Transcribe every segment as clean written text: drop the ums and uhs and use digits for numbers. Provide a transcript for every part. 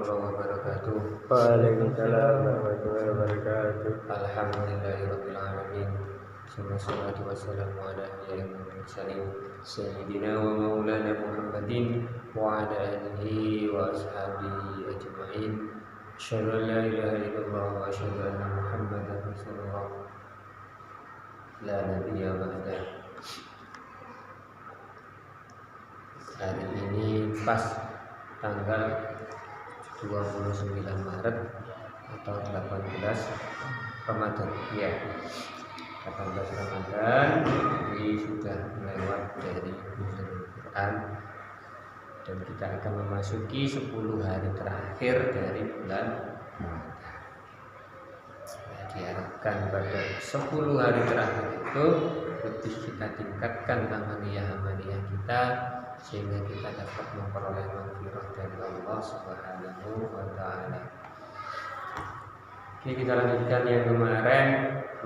warahmatullahi wabarakatuh. Waalaikumsalam warahmatullahi wabarakatuh. Alhamdulillahirabbil alamin. Wassalatu wassalamu ala asyrofil mursalin sayyidina wa maulana Muhammadin wa ala alihi wa ashabihi ajma'in. Asyhadu an la ilaha illallah wa asyhadu anna Muhammadan rasulullah. La nabiyya ba'da. Hari ini pas tanggal 29 Maret atau 18 Ramadan ya, 18 Ramadan. Ini sudah lewat dari bulan Quran dan kita akan memasuki 10 hari terakhir dari bulan Ramadan. Diharapkan pada 10 hari terakhir itu lebih kita tingkatkan amaliyah kita sehingga kita dapat memperoleh maghfirah dari Allah Subhanahu wa taala. Oke, kita lanjutkan yang kemarin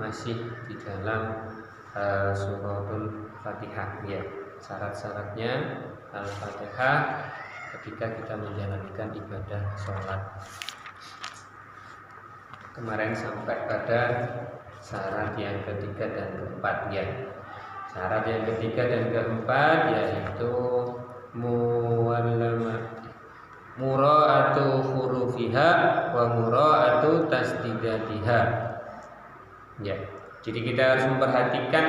masih di dalam suratul Fatihah ya. Syarat-syaratnya Al-Fatihah ketika kita menjalankan ibadah sholat. Kemarin sampai pada syarat yang ketiga dan keempat ya. Syarat yang ketiga dan keempat yaitu mura'atu hurufiha wa mura'atu tasdidatiha. Ya. Jadi kita harus memperhatikan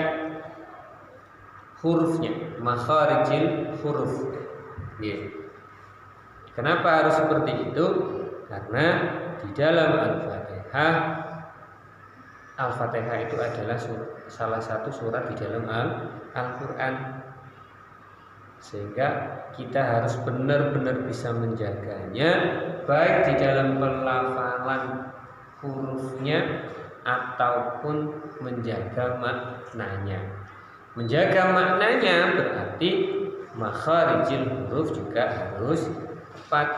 hurufnya, makharijil huruf. Ya. Kenapa harus seperti itu? Karena di dalam Al-Fatihah itu adalah salah satu surat di dalam Al-Quran, sehingga kita harus benar-benar bisa menjaganya, baik di dalam pelafalan hurufnya ataupun menjaga maknanya. Menjaga maknanya berarti makharijil huruf juga harus tepat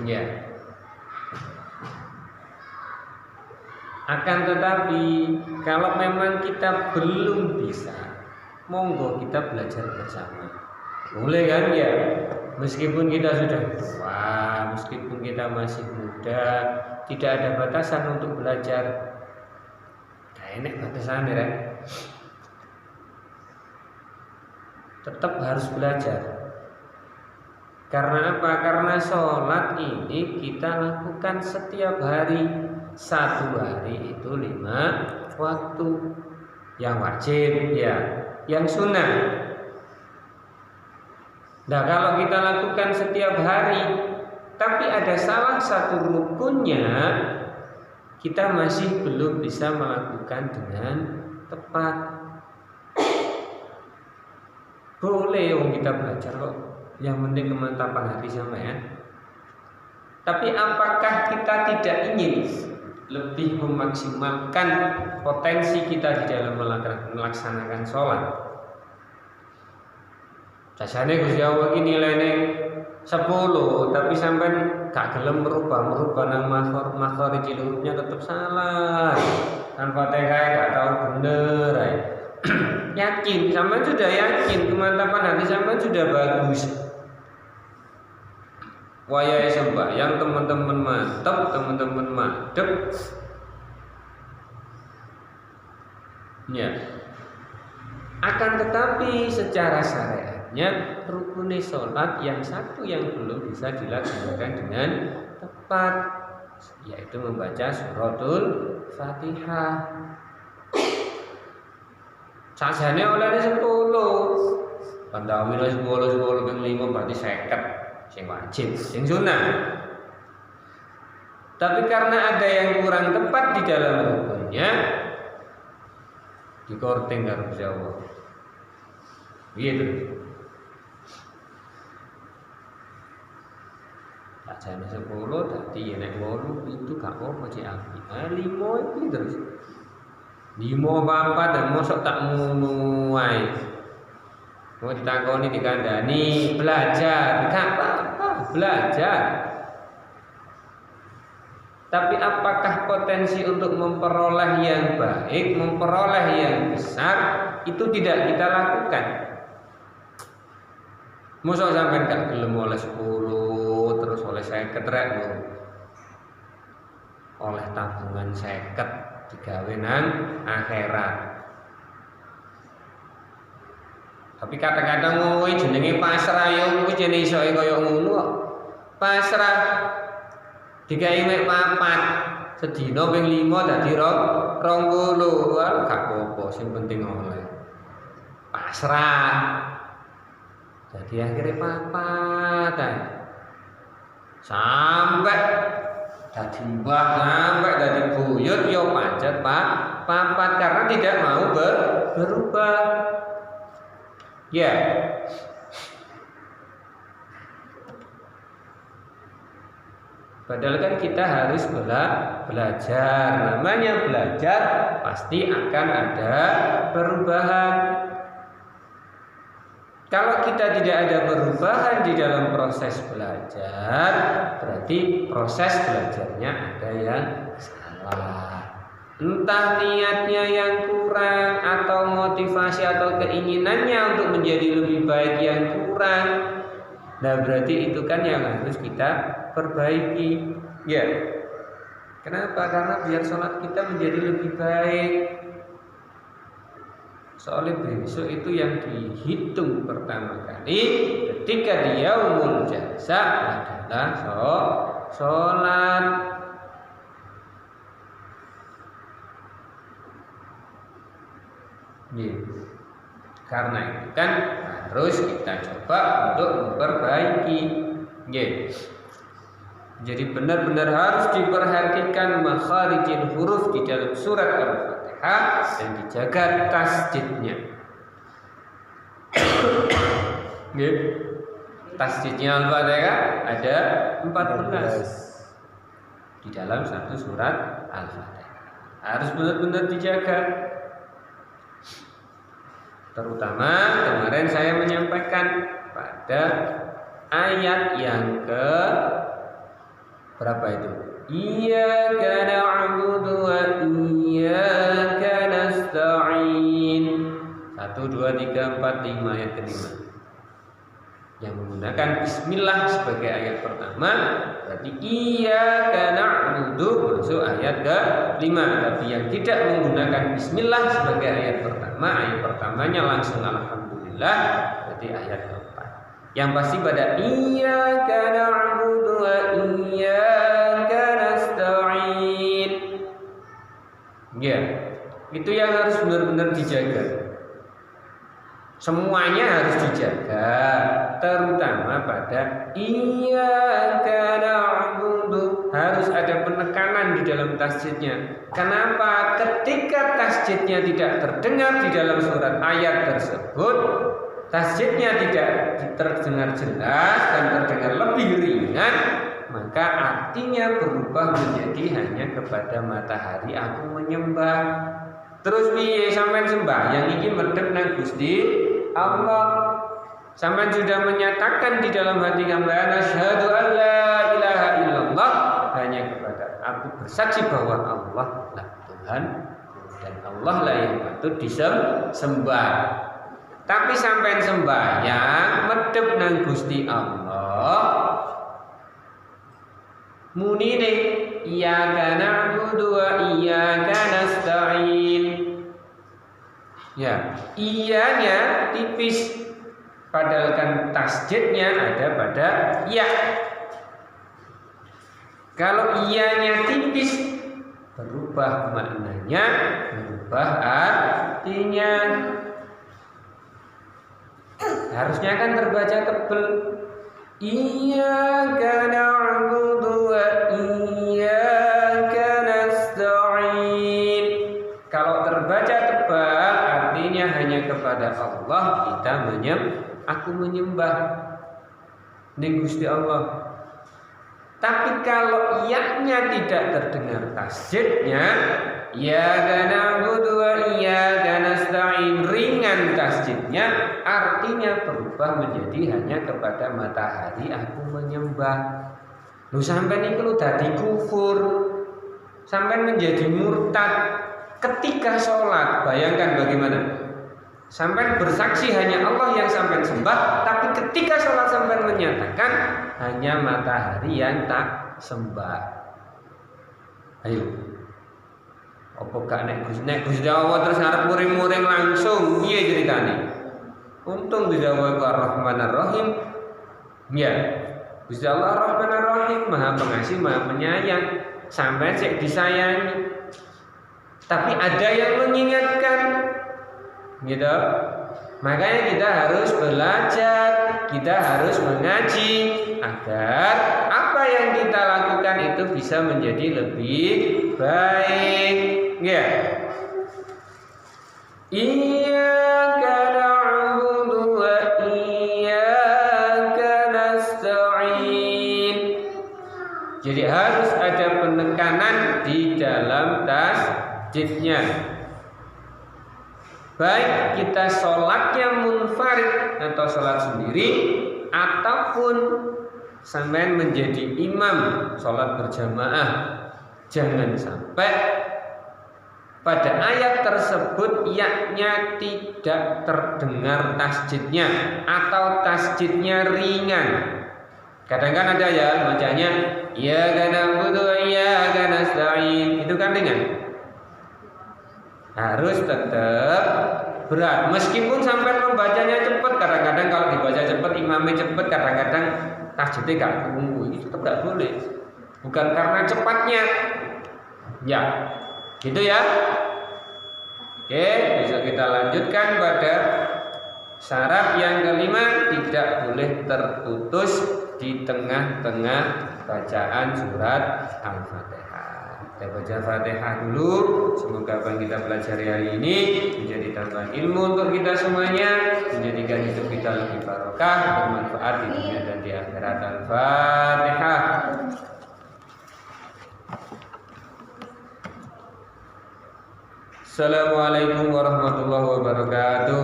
ya. Akan tetapi kalau memang kita belum bisa, monggo kita belajar bersama. Boleh kan ya? Meskipun kita sudah tua, meskipun kita masih muda, tidak ada batasan untuk belajar. Nah, ini batasan ya. Tetap harus belajar. Karena apa? Karena sholat ini kita lakukan setiap hari. Satu hari itu 5 waktu. Yang wajib ya, yang sunnah. Nah, kalau kita lakukan setiap hari, tapi ada salah satu rukunnya kita masih belum bisa melakukan dengan tepat. Boleh kita belajar kok. Yang penting kemantapan hati sama ya. Tapi apakah kita tidak ingin lebih memaksimalkan potensi kita di dalam melaksanakan sholat? Jasane Gusti Allah iki nilainya 10, tapi sampai gak gelem merubah nang makharijil hurufnya tetap salah. Al-Fatihah gak tahu bener ya. Yakin, sampean sudah yakin, kemantapan hati sampean sudah bagus. Wayai sembahyang teman-teman mantap, teman-teman madep. Ya. Akan tetapi secara syariatnya rukun sholat yang satu yang belum bisa dilaksanakan dengan tepat, yaitu membaca suratul Fatihah. Sajane oleh 10. Pandawi 10 ping 5 berarti 50. Yang wajib, yang sunnah. Tapi karena ada yang kurang tepat di dalam rukunnya, dikorting karo Jawa. Gitu. Ajane 10 dadi nek 8 itu gak apa-apa cek api. 5 iki terus. 5 apa dan mosok tak ngono wae. Mau ditakoni dikandani belajar, gak apa-apa belajar. Tapi apakah potensi untuk memperoleh yang baik, memperoleh yang besar itu tidak kita lakukan? Mosok sampean gak gelem oleh 10 terus oleh 50 rek lho. Oleh tabungan 50 digawe nang akhirat. Tapi kadang-kadang ngono jenenge pasrah ya wis jenenge isoke kaya ngono kok. Pasrah digawe mek papat. Sedina ping 5 dadi 20. Wah, gak apa-apa, sing penting oleh. Pasrah. Jadi akhirnya papat sampai dadi mbah, sampai dadi buyut yo pancet papat karena tidak mau berubah. Ya. Padahal kan kita harus belajar. Namanya belajar pasti akan ada perubahan. Kalau kita tidak ada perubahan di dalam proses belajar, berarti proses belajarnya ada yang salah. Entah niatnya yang kurang atau motivasi atau keinginannya untuk menjadi lebih baik yang kurang. Nah, berarti itu kan yang harus kita perbaiki. Ya. Kenapa? Karena biar sholat kita menjadi lebih baik. Soalnya besok itu yang dihitung pertama kali ketika dia umul jasa adalah sholat. Karena itu kan harus kita coba untuk memperbaiki. Jadi benar-benar harus diperhatikan makharijil huruf di dalam surat Al-Fatihah dan dijaga tasdidnya. Tasdidnya Al-Fatihah ada 14 di dalam satu surat Al-Fatihah. Harus benar-benar dijaga. Terutama kemarin saya menyampaikan pada ayat yang ke berapa itu? Iyyaka na'budu wa iyyaka nasta'in. 1, 2, 3, 4, 5 ayat kelima. Yang menggunakan bismillah sebagai ayat pertama, berarti iyyaka na'budu masuk ayat ke-5. Tapi yang tidak menggunakan bismillah sebagai ayat pertamanya langsung alhamdulillah, berarti ayat ke-4. Yang pasti pada iyyaka na'budu wa iyyaka nasta'in. Ya, itu yang harus benar-benar dijaga. Semuanya harus dijaga, terutama pada iyyaka na'budu harus ada penekanan di dalam tasdidnya. Kenapa? Ketika tasdidnya tidak terdengar di dalam surat ayat tersebut, tasdidnya tidak terdengar jelas dan terdengar lebih ringan, maka artinya berubah menjadi hanya kepada matahari aku menyembah. Terus piye sampean sembahyang iki medhep nang Gusti Allah. Sampean sudah menyatakan di dalam hati sampean asyhadu an la ilaha illallah, hanya kepada aku bersaksi bahwa Allah lah Tuhan dan Allah lah yang patut disembah. Tapi sampean sembahyang medhep nang Gusti Allah, munine iyyaka na'budu wa iyyaka nasta'in. Ya, iyanya tipis, padahal kan tasdidnya ada pada ya. Kalau iyanya tipis, berubah maknanya, berubah artinya. Harusnya kan terbaca tebel. Iyyaka na'budu wa iyyaka nasta'in. Kalau terbaca tebal artinya hanya kepada Allah kita aku menyembah ning Gusti Allah. Tapi kalau iyanya tidak terdengar tasdidnya, iyyaka na'budu wa iyyaka nasta'in, ringan tasdidnya, artinya berubah menjadi hanya kepada matahari aku menyembah. Lu sampai niku dadi kufur, sampai menjadi murtad ketika sholat. Bayangkan bagaimana? Sampai bersaksi hanya Allah yang sampai sembah, tapi ketika sholat sampai menyatakan hanya matahari yang tak sembah. Ayo, apa gak nek Gusti Allah terus arep muring-muring langsung, piye ceritane? Untung Gusti Allah Ar-Rahman Ar-Rahim. Ya, Gusti Allah Ar-Rahman Ar-Rahim, Maha Pengasih, Maha Penyayang, sampai cek disayangi. Tapi ada yang mengingatkan, gitu. Makanya kita harus belajar, kita harus mengaji agar apa yang kita lakukan itu bisa menjadi lebih baik. Ya. Iyyaka na'budu wa iyyaka nasta'in. Jadi harus ada penekanan di dalam tasdidnya. Baik kita sholatnya munfarid atau sholat sendiri, ataupun sampai menjadi imam sholat berjamaah, jangan sampai pada ayat tersebut yaknya tidak terdengar tasjidnya atau tasjidnya ringan. Kadang kan ada ya bacanya iyyaka na'budu wa iyyaka nasta'in, itu kan ringan. Harus tetap berat, meskipun sampai membacanya cepat. Kadang-kadang kalau dibaca cepat, imamnya cepat, kadang-kadang tasjidnya gak tunggu, itu tetap gak boleh. Bukan karena cepatnya, ya, gitu ya. Oke, bisa kita lanjutkan pada syarat yang kelima, tidak boleh terputus di tengah-tengah bacaan surat Al-Fatihah. Kita baca Fatihah dulu. Semoga apa yang kita pelajari hari ini menjadi tambahan ilmu untuk kita semuanya, menjadikan hidup kita lebih barokah, bermanfaat di dunia dan di akhirat. Al-Fatihah. Assalamualaikum warahmatullahi wabarakatuh.